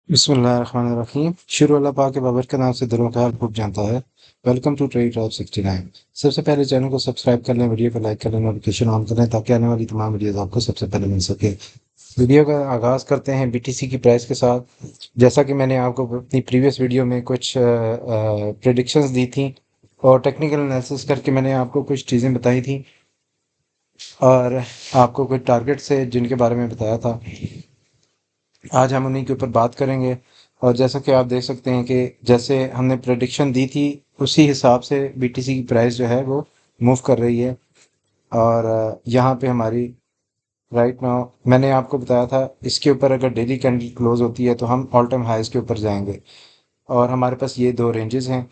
बिस्मिल्लाहिर्रहमानिर्रहीम। शुरू अल्लाह पाक के बाबर के नाम से दिलों का हाल खूब जानता है। Welcome to trade drive 69। सबसे पहले चैनल को सब्सक्राइब कर लें, वीडियो को लाइक कर लें, नोटिफिकेशन ऑन कर लें ताकि आने वाली तमाम वीडियोस आपको सबसे पहले मिल सके। वीडियो का आगाज़ करते हैं बीटीसी की प्राइस के साथ। जैसा कि मैंने आपको अपनी प्रीवियस वीडियो में कुछ प्रेडिक्शंस दी थी और टेक्निकल एनालिसिस करके मैंने आपको कुछ चीज़ें बताई थी और आपको कुछ टारगेट्स है जिनके बारे में बताया था। आज हम उन्हीं के ऊपर बात करेंगे। और जैसा कि आप देख सकते हैं कि जैसे हमने प्रेडिक्शन दी थी उसी हिसाब से बीटीसी की प्राइस जो है वो मूव कर रही है। और यहाँ पे हमारी राइट नाउ मैंने आपको बताया था इसके ऊपर अगर डेली कैंडल क्लोज होती है तो हम ऑल टाइम हाईज के ऊपर जाएंगे। और हमारे पास ये दो रेंजेस हैं।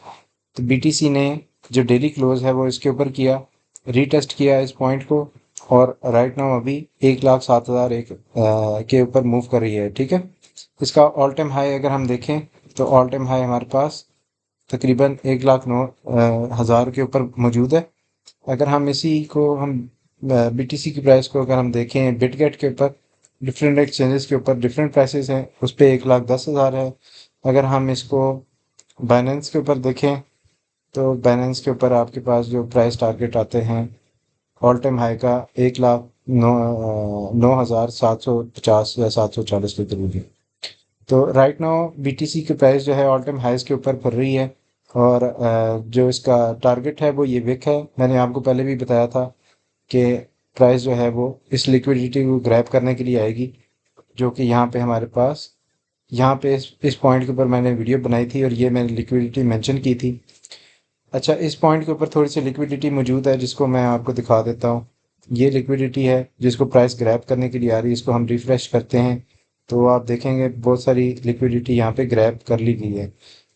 तो बीटीसी ने जो डेली क्लोज है वो इसके ऊपर किया, रीटेस्ट किया इस पॉइंट को। और राइट नाउ अभी 1,07,001 के ऊपर मूव कर रही है। ठीक है, इसका ऑल टाइम हाई अगर हम देखें तो ऑल टाइम हाई हमारे पास तकरीबन 1,09,000 के ऊपर मौजूद है। अगर हम इसी को हम बीटीसी की प्राइस को अगर हम देखें बिटगेट के ऊपर, डिफरेंट एक्सचेंजेस के ऊपर डिफरेंट प्राइसेस हैं, उस पर 1,10,000 है। अगर हम इसको बाइनेंस के ऊपर देखें तो बाइनेंस के ऊपर आपके पास जो प्राइस टारगेट आते हैं ऑल टाइम हाई का 1,09,750 या 740 के करीब है। तो राइट नाउ बीटीसी की प्राइस जो है ऑल टाइम हाईज के ऊपर फिर रही है। और जो इसका टारगेट है वो ये विक है। मैंने आपको पहले भी बताया था कि प्राइस जो है वो इस लिक्विडिटी को ग्रैब करने के लिए आएगी, जो कि यहाँ पे हमारे पास यहाँ पे इस पॉइंट के ऊपर मैंने वीडियो बनाई थी और ये मैंने लिक्विडिटी मेंशन की थी। अच्छा, इस पॉइंट के ऊपर थोड़ी सी लिक्विडिटी मौजूद है जिसको मैं आपको दिखा देता हूँ। ये लिक्विडिटी है जिसको प्राइस ग्रैब करने के लिए आ रही है। इसको हम रिफ्रेश करते हैं तो आप देखेंगे बहुत सारी लिक्विडिटी यहाँ पे ग्रैब कर ली गई है।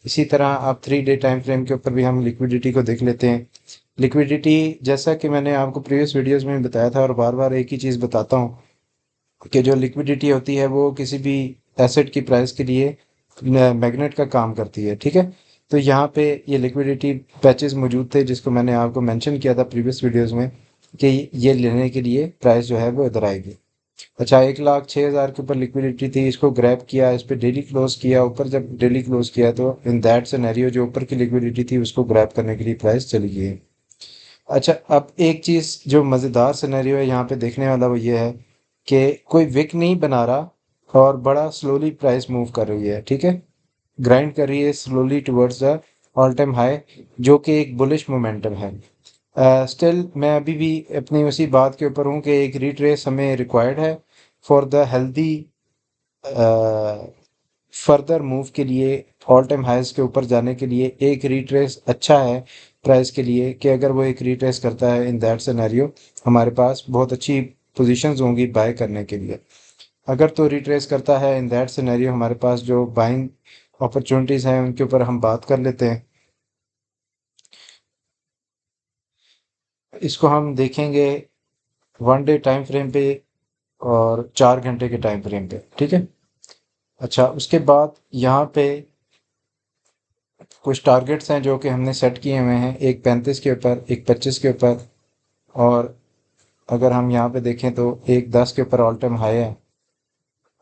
इसी तरह आप 3 डे टाइम फ्रेम के ऊपर भी हम लिक्विडिटी को देख लेते हैं। लिक्विडिटी जैसा कि मैंने आपको प्रीवियस वीडियोस में बताया था और बार बार एक ही चीज़ बताता हूँ कि जो लिक्विडिटी होती है वो किसी भी एसेट की प्राइस के लिए मैग्नेट का काम करती है। ठीक है, तो यहाँ पे ये लिक्विडिटी पैचेस मौजूद थे जिसको मैंने आपको मेंशन किया था प्रीवियस वीडियोस में कि ये लेने के लिए प्राइस जो है वो इधर आएगी। अच्छा, 1,06,000 के ऊपर लिक्विडिटी थी, इसको ग्रैब किया, इस पे डेली क्लोज किया। ऊपर जब डेली क्लोज किया तो इन दैट सिनेरियो जो ऊपर की लिक्विडिटी थी उसको ग्रैब करने के लिए प्राइस चली गई है। अच्छा, अब एक चीज़ जो मज़ेदार सिनेरियो है यहाँ पे देखने वाला वो ये है कि कोई विक नहीं बना रहा और बड़ा स्लोली प्राइस मूव कर रही है। ठीक है, ग्राइंड कर रही है slowly towards the all time high, जो कि एक बुलिश मोमेंटम है। स्टिल मैं अभी भी अपनी उसी बात के ऊपर हूँ कि एक रिट्रेस हमें रिक्वायर्ड है for the healthy further move के लिए। ऑल टाइम हाइज के ऊपर जाने के लिए एक रिट्रेस अच्छा है प्राइस के लिए कि अगर वो एक रिट्रेस करता है इन दैट सिनेरियो हमारे पास बहुत अच्छी पोजीशंस होंगी बाय करने के लिए। अगर तो रिट्रेस करता है इन दैट सिनेरियो हमारे पास जो बाइंग अपॉर्चुनिटीज़ हैं उनके ऊपर हम बात कर लेते हैं। इसको हम देखेंगे 1 डे टाइम फ्रेम पे और 4 घंटे के टाइम फ्रेम पे। ठीक है, अच्छा उसके बाद यहाँ पे कुछ टारगेट्स हैं जो कि हमने सेट किए हुए हैं, एक 35 के ऊपर, एक 25 के ऊपर। और अगर हम यहाँ पे देखें तो एक 10 के ऊपर ऑल टाइम हाई है।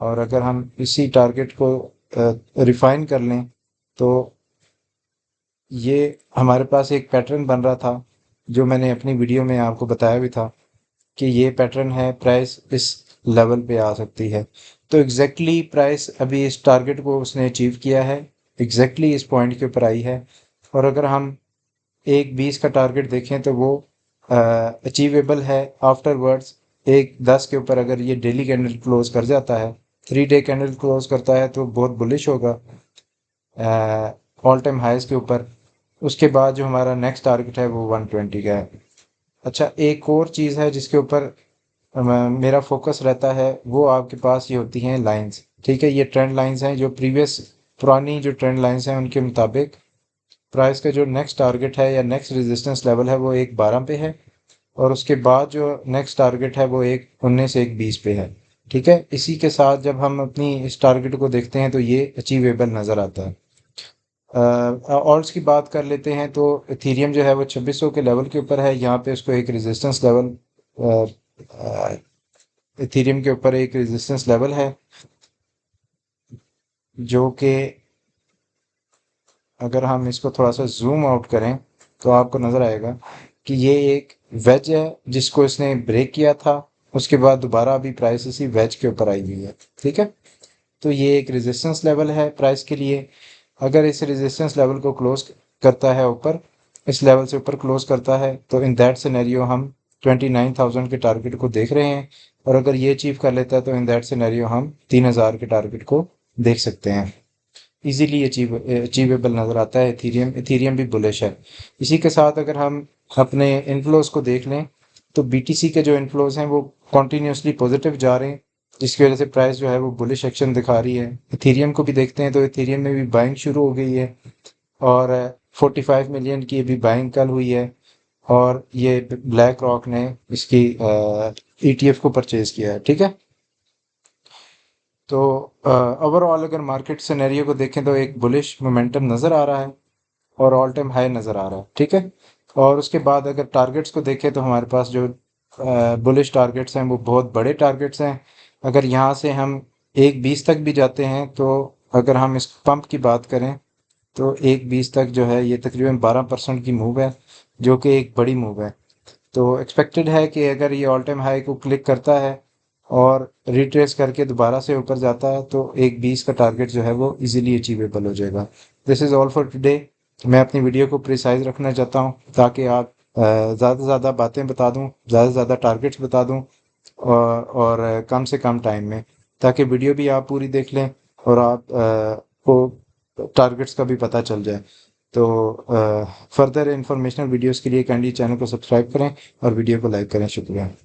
और अगर हम इसी टारगेट को रिफाइन कर लें तो ये हमारे पास एक पैटर्न बन रहा था जो मैंने अपनी वीडियो में आपको बताया भी था कि ये पैटर्न है, प्राइस इस लेवल पे आ सकती है। तो प्राइस अभी इस टारगेट को उसने अचीव किया है, इस पॉइंट के ऊपर आई है। और अगर हम एक 20 का टारगेट देखें तो वो अचीवेबल है आफ्टरवर्ड्स। एक 10 के ऊपर अगर ये डेली कैंडल क्लोज कर जाता है, 3 डे कैंडल क्लोज करता है तो बहुत बुलिश होगा ऑल टाइम हाईज के ऊपर। उसके बाद जो हमारा नेक्स्ट टारगेट है वो 120 का है। अच्छा, एक और चीज़ है जिसके ऊपर मेरा फोकस रहता है, वो आपके पास ये होती हैं लाइंस। ठीक है, ये ट्रेंड लाइंस हैं जो पुरानी जो ट्रेंड लाइंस हैं उनके मुताबिक प्राइस का जो नेक्स्ट टारगेट है या नेक्स्ट रेजिस्टेंस लेवल है वो 1,12 पे है। और उसके बाद जो नेक्स्ट टारगेट है वो 1,19 1,20 पे है। ठीक है, इसी के साथ जब हम अपनी इस टारगेट को देखते हैं तो ये अचीवेबल नज़र आता है। ऑल्ट्स की बात कर लेते हैं तो इथीरियम जो है वो 2600 के लेवल के ऊपर है। यहाँ पे उसको एक रेजिस्टेंस लेवल इथीरियम के ऊपर एक रेजिस्टेंस लेवल है जो कि अगर हम इसको थोड़ा सा जूम आउट करें तो आपको नज़र आएगा कि ये एक वेज है जिसको इसने ब्रेक किया था। उसके बाद दोबारा अभी प्राइस इसी वेज के ऊपर आई हुई है। ठीक है, तो ये एक रेजिस्टेंस लेवल है प्राइस के लिए। अगर इस रेजिस्टेंस लेवल को क्लोज करता है ऊपर, इस लेवल से ऊपर क्लोज करता है, तो इन दैट सिनेरियो हम 29,000 के टारगेट को देख रहे हैं। और अगर ये अचीव कर लेता है तो इन दैट सिनेरियो हम 3,000 के टारगेट को देख सकते हैं। इजीली अचीवेबल नज़र आता है। इथीरियम भी बुलिश है। इसी के साथ अगर हम अपने इनफ्लोज को देख लें तो बीटीसी के जो इनफ्लोज हैं वो कॉन्टीन्यूसली पॉजिटिव जा रहे हैं, जिसकी वजह से प्राइस जो है वो बुलिश एक्शन दिखा रही है। इथीरियम को भी देखते हैं तो इथीरियम में भी बाइंग शुरू हो गई है और 45 मिलियन की अभी बाइंग कल हुई है। और ये ब्लैक रॉक ने इसकी ईटीएफ को परचेज किया है। ठीक है, तो ओवरऑल अगर मार्केट सिनेरियो को देखें तो एक बुलिश मोमेंटम नज़र आ रहा है और ऑल टाइम हाई नज़र आ रहा है। ठीक है, और उसके बाद अगर टारगेट्स को देखें तो हमारे पास जो बुलिश टारगेट्स हैं वो बहुत बड़े टारगेट्स हैं। अगर यहाँ से हम 1.20 तक भी जाते हैं तो अगर हम इस पंप की बात करें तो 1.20 तक जो है ये तकरीबन 12% की मूव है, जो कि एक बड़ी मूव है। तो एक्सपेक्टेड है कि अगर ये ऑल टाइम हाई को क्लिक करता है और रिट्रेस करके दोबारा से ऊपर जाता है तो 1.20 का टारगेट जो है वो इजीली अचीवेबल हो जाएगा। This is all for today. मैं अपनी वीडियो को प्रिसाइज रखना चाहता हूँ ताकि आप ज़्यादा से ज़्यादा बातें बता दूँ, ज़्यादा से ज़्यादा टारगेट्स बता दूँ और कम से कम टाइम में, ताकि वीडियो भी आप पूरी देख लें और आप को टारगेट्स का भी पता चल जाए। तो फर्दर इंफॉर्मेशनल वीडियोस के लिए काइंडली चैनल को सब्सक्राइब करें और वीडियो को लाइक करें। शुक्रिया।